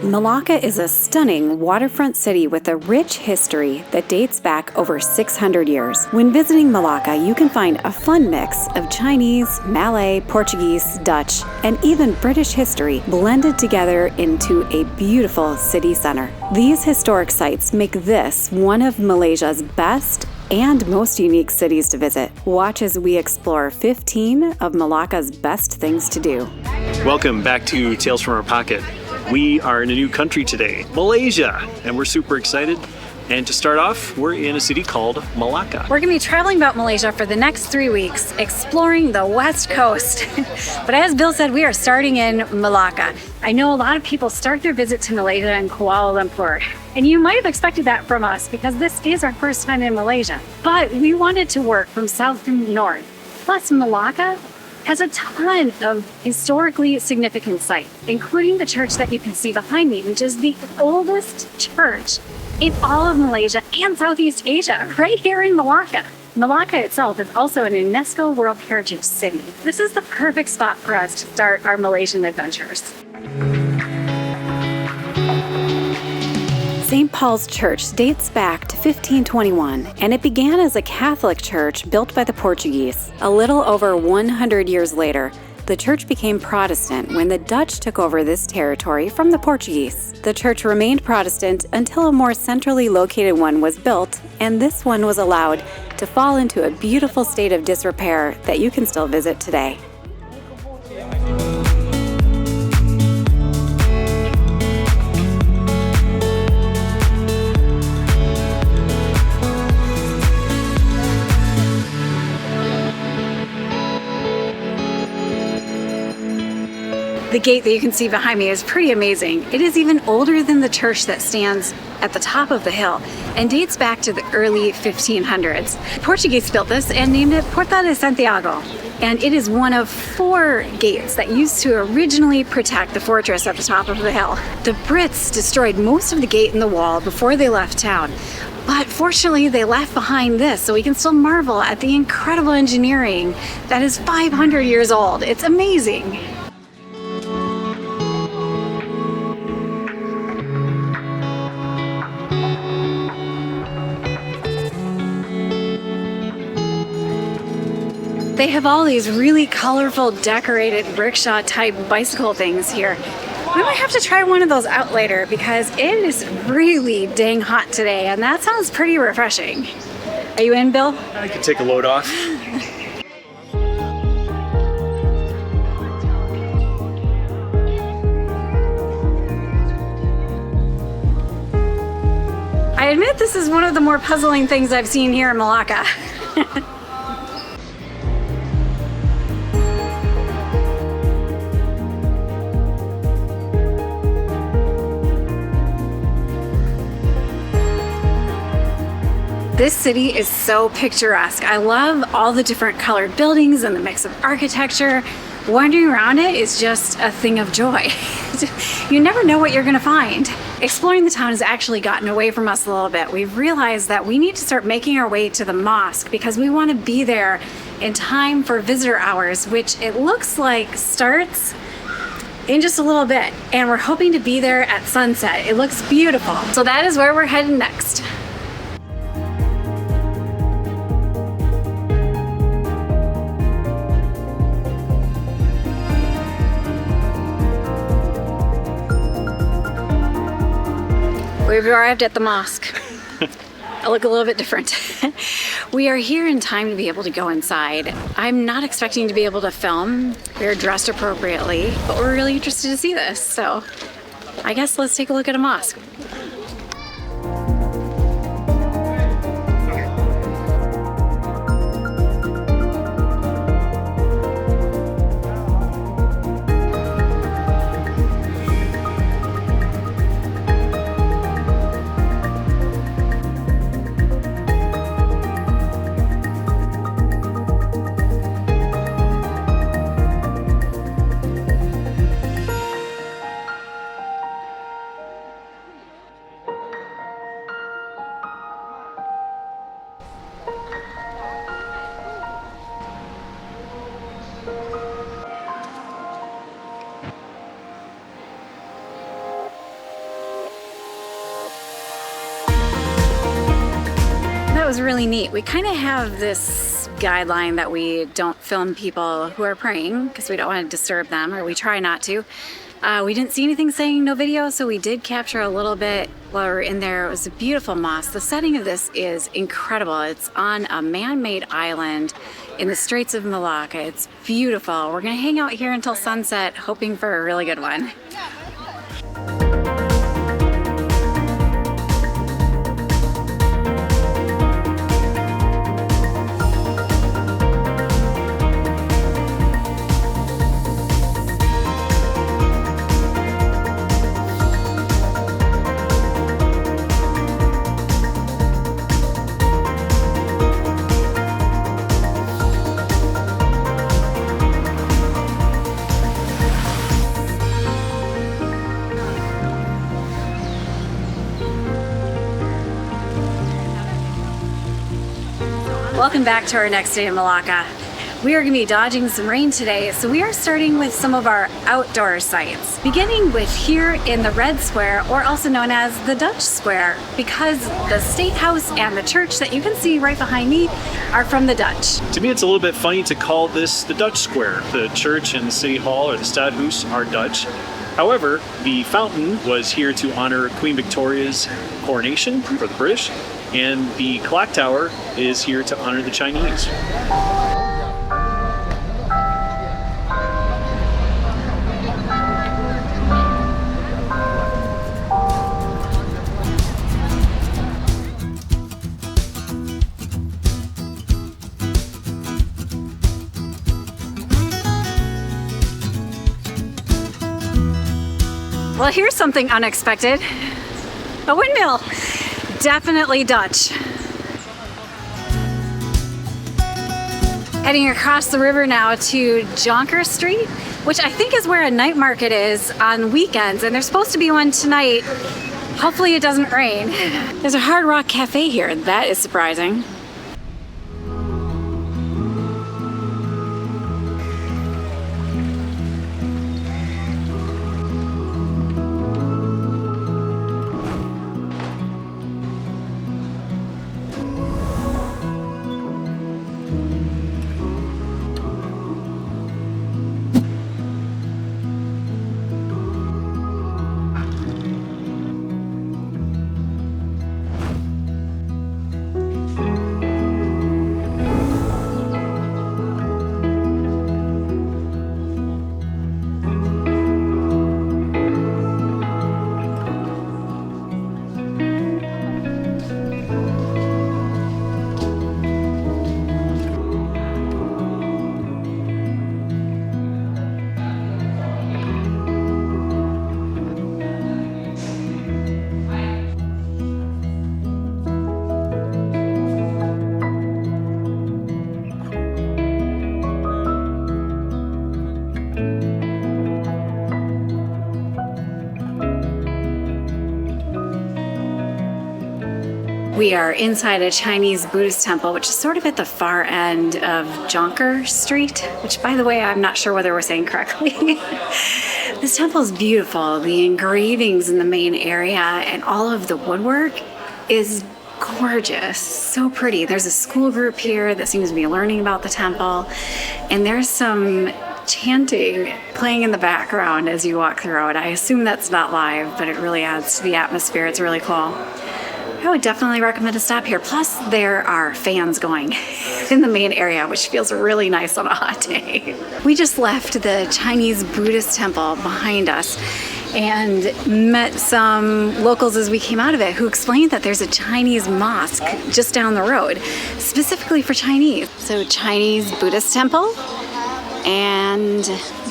Malacca is a stunning waterfront city with a rich history that dates back over 600 years. When visiting Malacca, you can find a fun mix of Chinese, Malay, Portuguese, Dutch, and even British history blended together into a beautiful city center. These historic sites make this one of Malaysia's best and most unique cities to visit. Watch as we explore 15 of Malacca's best things to do. Welcome back to Tales from Our Pocket. We are in a new country today, Malaysia, and we're super excited. And to start off, we're in a city called Malacca. We're gonna be traveling about Malaysia for the next 3 weeks, exploring the West Coast. But as Bill said, we are starting in Malacca. I know a lot of people start their visit to Malaysia in Kuala Lumpur. And you might have expected that from us because this is our first time in Malaysia. But we wanted to work from south to north. Plus, Malacca has a ton of historically significant sites, including the church that you can see behind me, which is the oldest church in all of Malaysia and Southeast Asia, right here in Malacca. Malacca itself is also an UNESCO World Heritage City. This is the perfect spot for us to start our Malaysian adventures. St. Paul's Church dates back to 1521, and it began as a Catholic church built by the Portuguese. A little over 100 years later, the church became Protestant when the Dutch took over this territory from the Portuguese. The church remained Protestant until a more centrally located one was built, and this one was allowed to fall into a beautiful state of disrepair that you can still visit today. The gate that you can see behind me is pretty amazing. It is even older than the church that stands at the top of the hill and dates back to the early 1500s. The Portuguese built this and named it Porta de Santiago. And it is one of 4 gates that used to originally protect the fortress at the top of the hill. The Brits destroyed most of the gate and the wall before they left town. But fortunately, they left behind this, so we can still marvel at the incredible engineering that is 500 years old. It's amazing. They have all these really colorful, decorated rickshaw-type bicycle things here. We might have to try one of those out later because it is really dang hot today, and that sounds pretty refreshing. Are you in, Bill? I can take a load off. I admit this is one of the more puzzling things I've seen here in Malacca. This city is so picturesque. I love all the different colored buildings and the mix of architecture. Wandering around it is just a thing of joy. You never know what you're gonna find. Exploring the town has actually gotten away from us a little bit. We've realized that we need to start making our way to the mosque because we want to be there in time for visitor hours, which it looks like starts in just a little bit. And we're hoping to be there at sunset. It looks beautiful. So that is where we're heading next. We've arrived at the mosque. I look a little bit different. We are here in time to be able to go inside. I'm not expecting to be able to film. We're dressed appropriately, but we're really interested to see this. So I guess let's take a look at a mosque. was really neat. We kind of have this guideline that we don't film people who are praying because we don't want to disturb them, or we try not to. We didn't see anything saying no video, so we did capture a little bit while we were in there. It was a beautiful mosque. The setting of this is incredible. It's on a man-made island in the Straits of Malacca. It's beautiful. We're gonna hang out here until sunset, hoping for a really good one. Welcome back to our next day in Malacca. We are going to be dodging some rain today, so we are starting with some of our outdoor sites, beginning with here in the Red Square, or also known as the Dutch Square, because the State House and the church that you can see right behind me are from the Dutch. To me, it's a little bit funny to call this the Dutch Square. The church and the City Hall, or the Stadhuis, are Dutch. However, the fountain was here to honor Queen Victoria's coronation for the British, and the clock tower is here to honor the Chinese. Well, here's something unexpected. A windmill. Definitely Dutch. Heading across the river now to Jonker St, which I think is where a night market is on weekends, and there's supposed to be one tonight. Hopefully it doesn't rain. There's a Hard Rock Cafe here. That is surprising. We are inside a Chinese Buddhist temple, which is sort of at the far end of Jonker St, which, by the way, I'm not sure whether we're saying correctly. This temple is beautiful. The engravings in the main area and all of the woodwork is gorgeous, so pretty. There's a school group here that seems to be learning about the temple, and there's some chanting playing in the background as you walk through it. I assume that's not live, but it really adds to the atmosphere. It's really cool. I would definitely recommend a stop here. Plus, there are fans going in the main area, which feels really nice on a hot day. We just left the Chinese Buddhist temple behind us and met some locals as we came out of it who explained that there's a Chinese mosque just down the road, specifically for Chinese. So Chinese Buddhist temple, and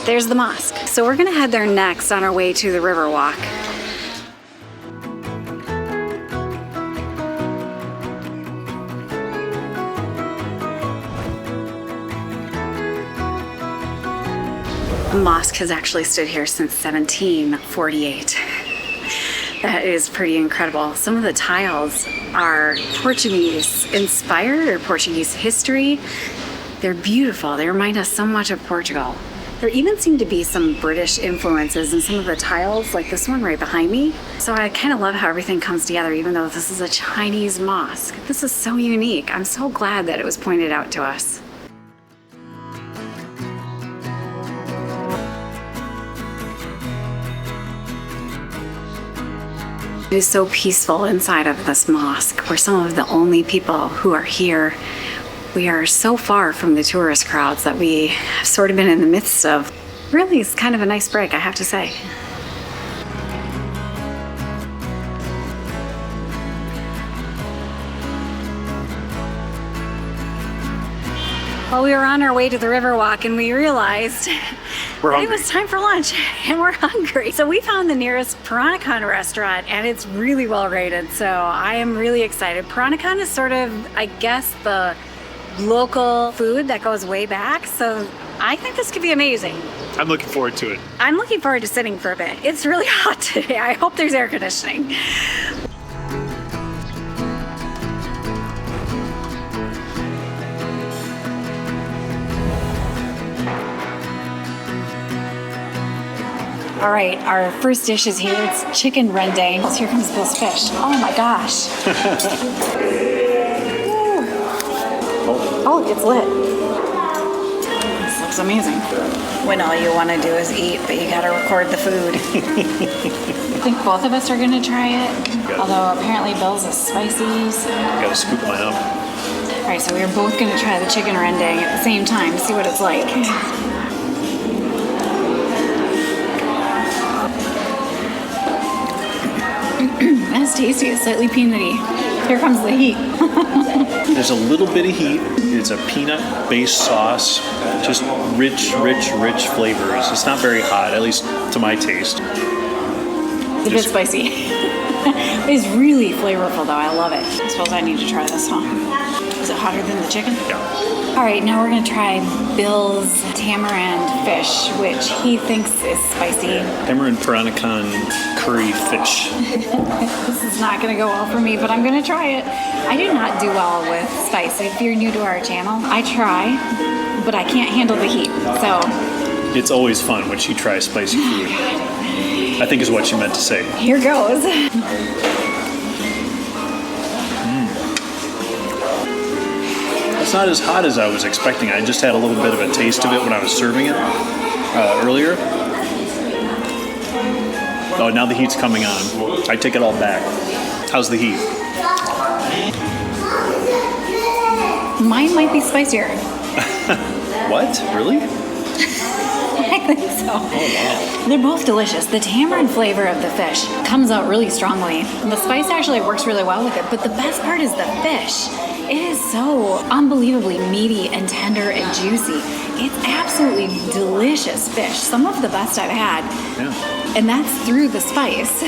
there's the mosque. So we're gonna head there next on our way to the river walk. The mosque has actually stood here since 1748. That is pretty incredible. Some of the tiles are Portuguese inspired or Portuguese history. They're beautiful. They remind us so much of Portugal. There even seem to be some British influences in some of the tiles, like this one right behind me. So I kind of love how everything comes together, even though this is a Chinese mosque. This is so unique. I'm so glad that it was pointed out to us. It is so peaceful inside of this mosque. We're some of the only people who are here. We are so far from the tourist crowds that we have sort of been in the midst of. Really, it's kind of a nice break, I have to say. Well, we were on our way to the Riverwalk and we realized it was time for lunch and we're hungry. So we found the nearest Peranakan restaurant and it's really well rated. So I am really excited. Peranakan is sort of, I guess, the local food that goes way back. So I think this could be amazing. I'm looking forward to it. I'm looking forward to sitting for a bit. It's really hot today. I hope there's air conditioning. All right, our first dish is here. It's chicken rendang. Here comes Bill's fish. Oh my gosh. Oh, it's lit. This looks amazing. When all you want to do is eat, but you gotta record the food. I think both of us are gonna try it. Although apparently Bill's is spicy, so. Gotta scoop mine up. All right, so we're both gonna try the chicken rendang at the same time to see what it's like. That's tasty. It's slightly peanutty. Here comes the heat. There's a little bit of heat. It's a peanut-based sauce. Just rich, rich, rich flavors. It's not very hot, at least to my taste. It's a bit spicy. It's really flavorful, though. I love it. I suppose I need to try this, huh? Is it hotter than the chicken? Yeah. All right, now we're gonna try Bill's tamarind fish, which he thinks is spicy. Tamarind Peranakan curry fish. This is not gonna go well for me, but I'm gonna try it. I do not do well with spice. If you're new to our channel, I try, but I can't handle the heat, so. It's always fun when she tries spicy food. I think is what she meant to say. Here goes. It's not as hot as I was expecting. I just had a little bit of a taste of it when I was serving it earlier. Oh, now the heat's coming on. I take it all back. How's the heat? Mine might be spicier. What? Really? I think so. Oh, wow. They're both delicious. The tamarind flavor of the fish comes out really strongly. And the spice actually works really well with it. But the best part is the fish. It is so unbelievably meaty and tender and juicy. It's absolutely delicious fish. Some of the best I've had. Yeah. And that's through the spice.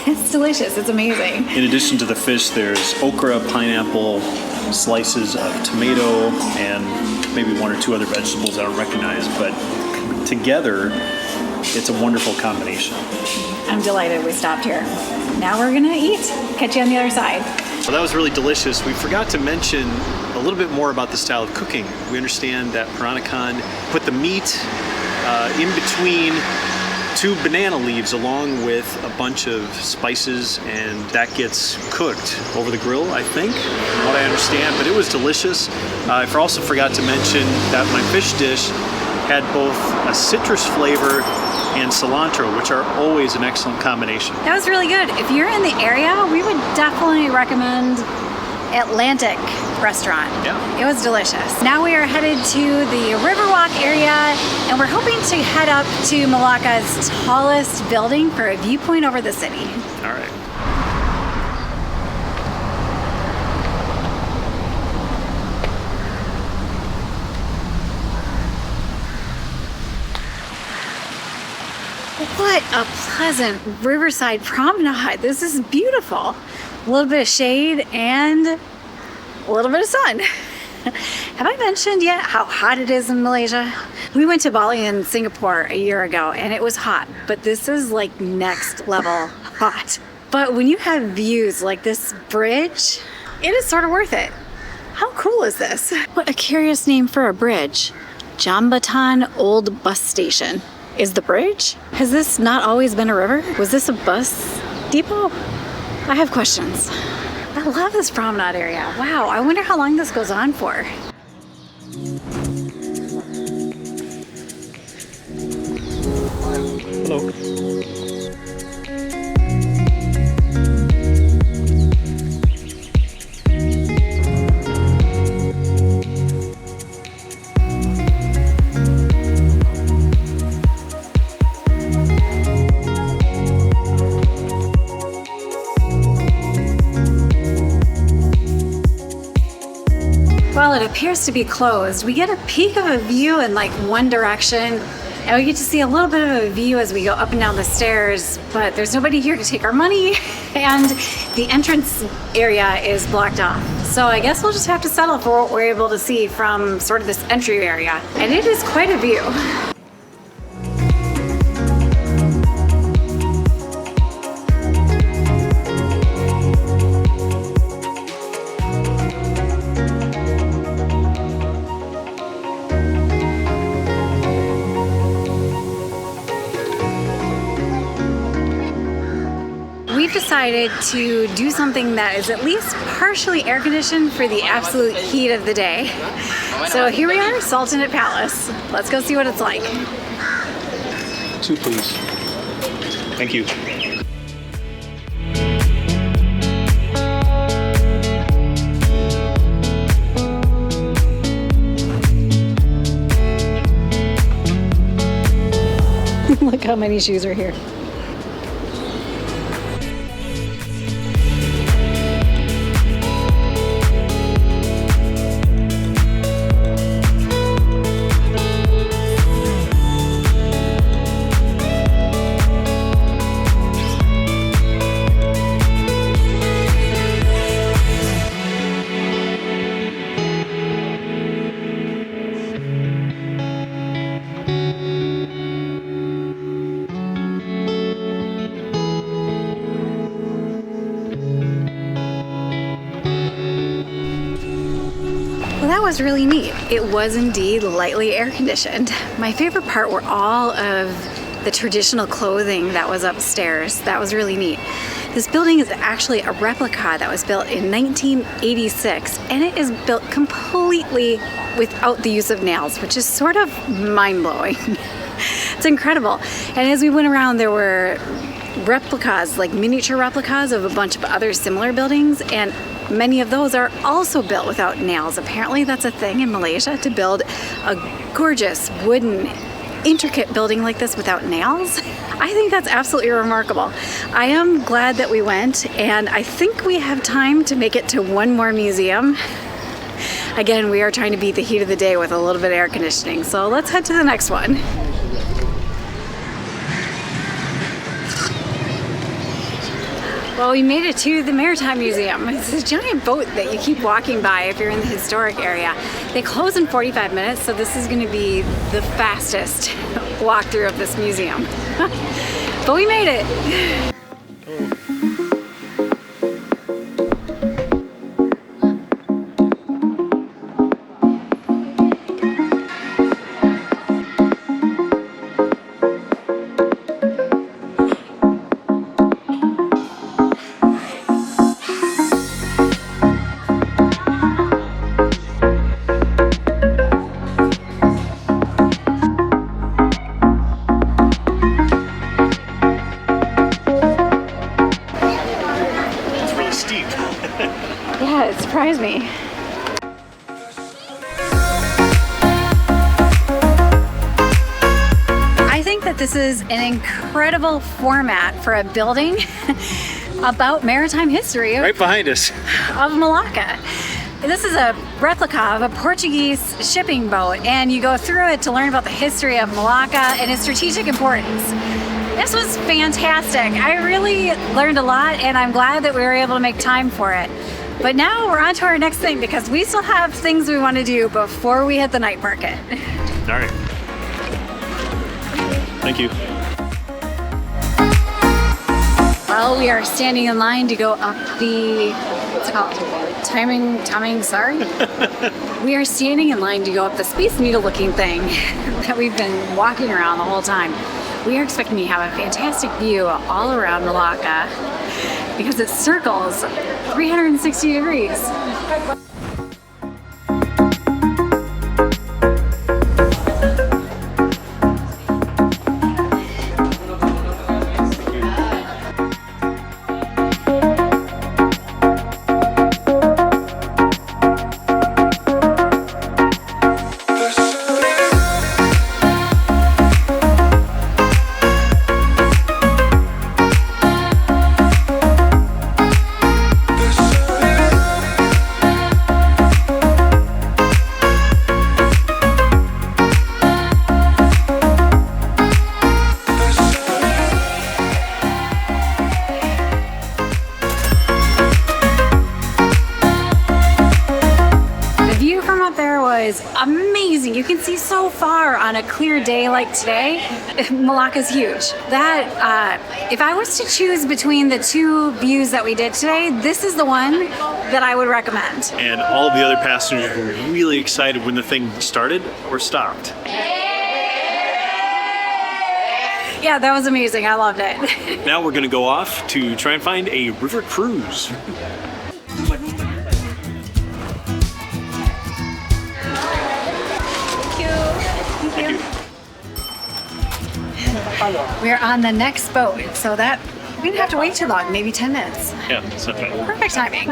It's delicious. It's amazing. In addition to the fish, there's okra, pineapple, slices of tomato, and maybe one or two other vegetables I don't recognize. But together, it's a wonderful combination. I'm delighted we stopped here. Now we're gonna eat. Catch you on the other side. Well, that was really delicious. We forgot to mention a little bit more about the style of cooking. We understand that Peranakan put the meat in between two banana leaves along with a bunch of spices, and that gets cooked over the grill, I think, from what I understand. But it was delicious. I also forgot to mention that my fish dish had both a citrus flavor and cilantro, which are always an excellent combination. That was really good. If you're in the area, we would definitely recommend Atlantic restaurant. Yeah. It was delicious. Now we are headed to the Riverwalk area, and we're hoping to head up to Malacca's tallest building for a viewpoint over the city. All right. What a pleasant riverside promenade. This is beautiful. A little bit of shade and a little bit of sun. Have I mentioned yet how hot it is in Malaysia? We went to Bali and Singapore a year ago and it was hot, but this is like next level hot. But when you have views like this bridge, it is sort of worth it. How cool is this? What a curious name for a bridge. Jambatan Old Bus Station is the bridge. Has this not always been a river? Was this a bus depot? I have questions. I love this promenade area. Wow, I wonder how long this goes on for. Hello. While it appears to be closed, we get a peek of a view in like one direction, and we get to see a little bit of a view as we go up and down the stairs, but there's nobody here to take our money, and the entrance area is blocked off. So I guess we'll just have to settle for what we're able to see from sort of this entry area. And it is quite a view. We've decided to do something that is at least partially air conditioned for the absolute heat of the day. So here we are, Sultanate Palace. Let's go see what it's like. 2, please. Thank you. Look how many shoes are here. That was really neat. It was indeed lightly air conditioned. My favorite part were all of the traditional clothing that was upstairs. That was really neat. This building is actually a replica that was built in 1986, and it is built completely without the use of nails, which is sort of mind-blowing. It's incredible. And as we went around, there were replicas, like miniature replicas of a bunch of other similar buildings, and many of those are also built without nails. Apparently that's a thing in Malaysia, to build a gorgeous wooden intricate building like this without nails. I think that's absolutely remarkable. I am glad that we went, and I think we have time to make it to one more museum. Again, we are trying to beat the heat of the day with a little bit of air conditioning, so let's head to the next one. Well, we made it to the Maritime Museum. It's a giant boat that you keep walking by if you're in the historic area. They close in 45 minutes, so this is going to be the fastest walkthrough of this museum. But we made it. Yeah, it surprised me. I think that this is an incredible format for a building about maritime history Right behind us. of Malacca. This is a replica of a Portuguese shipping boat, and you go through it to learn about the history of Malacca and its strategic importance. This was fantastic. I really learned a lot, and I'm glad that we were able to make time for it. But now we're on to our next thing, because we still have things we want to do before we hit the night market. All right. Thank you. Well, we are standing in line to go up the what's it called? Taming Sari? We are standing in line to go up the Space Needle looking thing that we've been walking around the whole time. We are expecting to have a fantastic view all around Malacca because it circles 360 degrees. Amazing. You can see so far on a clear day like today. Malacca's huge. If I was to choose between the two views that we did today, this is the one that I would recommend. And all of the other passengers were really excited when the thing started or stopped. Yeah, that was amazing. I loved it. Now we're going to go off to try and find a river cruise. We're on the next boat, so that we didn't have to wait too long, maybe 10 minutes. Yeah, that's not bad. Perfect timing.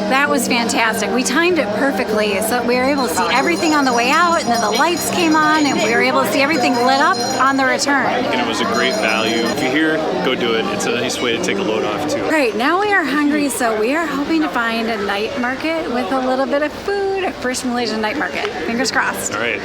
That was fantastic. We timed it perfectly so that we were able to see everything on the way out, and then the lights came on and we were able to see everything lit up on the return. And it was a great value. If you're here, go do it. It's a nice way to take a load off too. Great, now we are hungry, so we are hoping to find a night market with a little bit of food, a first Malaysian night market. Fingers crossed. All right.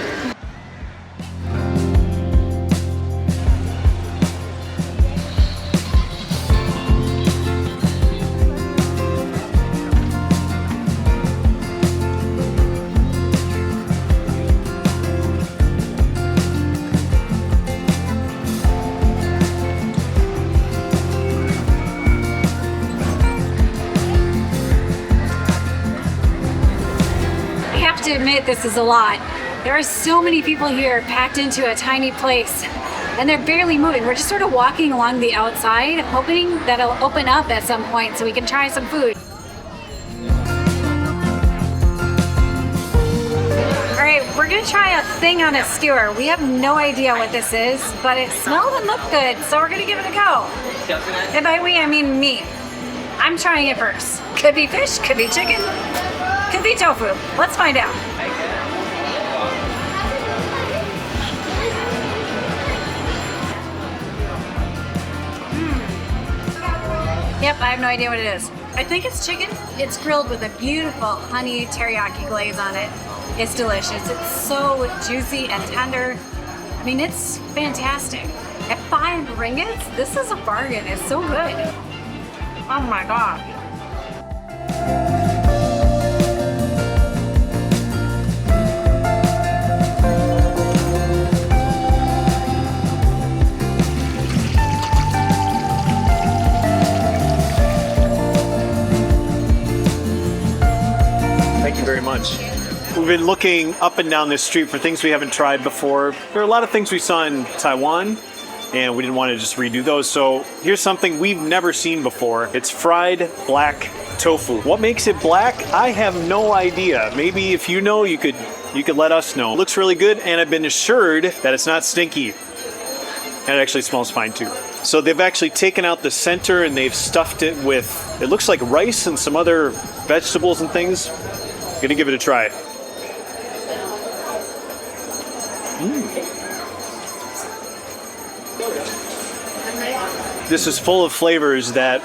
To admit, this is a lot. There are so many people here packed into a tiny place and they're barely moving. We're just sort of walking along the outside, hoping that it'll open up at some point so we can try some food. All right, we're gonna try a thing on a skewer. We have no idea what this is, but it smelled and looked good, so we're gonna give it a go. And by we, I mean me. I'm trying it first. Could be fish, could be chicken, could be tofu. Let's find out. Yep, I have no idea what it is. I think it's chicken. It's grilled with a beautiful honey teriyaki glaze on it. It's delicious. It's so juicy and tender. I mean, it's fantastic. At 5 ringgits, this is a bargain. It's so good. Oh my God. Thank you very much. We've been looking up and down this street for things we haven't tried before. There are a lot of things we saw in Taiwan, and we didn't want to just redo those. So here's something we've never seen before. It's fried black tofu. What makes it black? I have no idea. Maybe if you know, you could let us know. It looks really good, and I've been assured that it's not stinky. And it actually smells fine too. So they've actually taken out the center and they've stuffed it with, it looks like rice and some other vegetables and things. Gonna give it a try. This is full of flavors that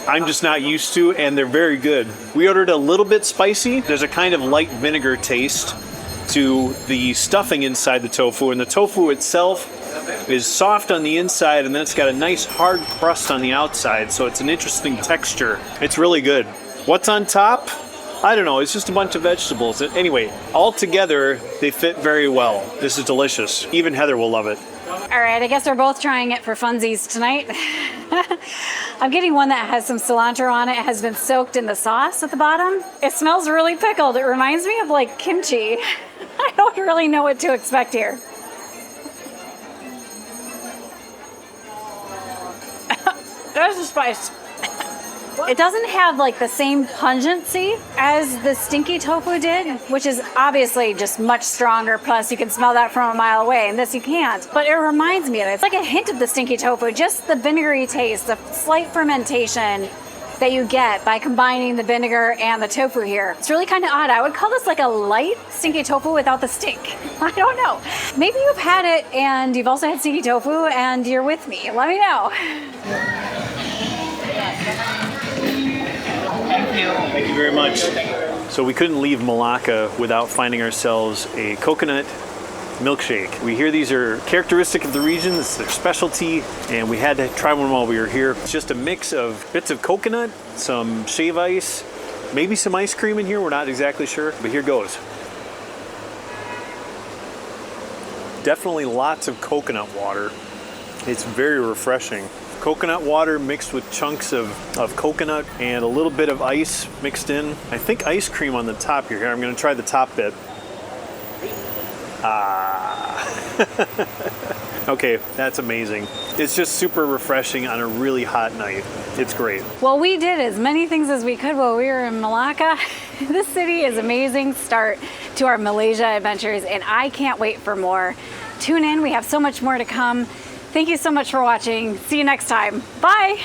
I'm just not used to, and they're very good. We ordered a little bit spicy. There's a kind of light vinegar taste to the stuffing inside the tofu, and the tofu itself is soft on the inside, and then it's got a nice hard crust on the outside, so it's an interesting texture. It's really good. What's on top? I don't know, it's just a bunch of vegetables. Anyway, all together, they fit very well. This is delicious. Even Heather will love it. All right, I guess we're both trying it for funsies tonight. I'm getting one that has some cilantro on it. It has been soaked in the sauce at the bottom. It smells really pickled. It reminds me of like kimchi. I don't really know what to expect here. There's the spice. It doesn't have like the same pungency as the stinky tofu did, which is obviously just much stronger. Plus you can smell that from a mile away, and this you can't. But it reminds me of it. It's like a hint of the stinky tofu, just the vinegary taste, the slight fermentation that you get by combining the vinegar and the tofu here. It's really kind of odd. I would call this like a light stinky tofu without the stink. I don't know. Maybe you've had it and you've also had stinky tofu and you're with me. Let me know. Thank you very much. So we couldn't leave Malacca without finding ourselves a coconut milkshake. We hear these are characteristic of the region, it's their specialty, and we had to try one while we were here. It's just a mix of bits of coconut, some shave ice, maybe some ice cream in here, we're not exactly sure, but here goes. Definitely lots of coconut water. It's very refreshing. Coconut water mixed with chunks of coconut and a little bit of ice mixed in. I think ice cream on the top here. I'm gonna try the top bit. Okay, that's amazing. It's just super refreshing on a really hot night. It's great. Well, we did as many things as we could while we were in Malacca. This city is an amazing start to our Malaysia adventures, and I can't wait for more. Tune in, we have so much more to come. Thank you so much for watching. See you next time. Bye.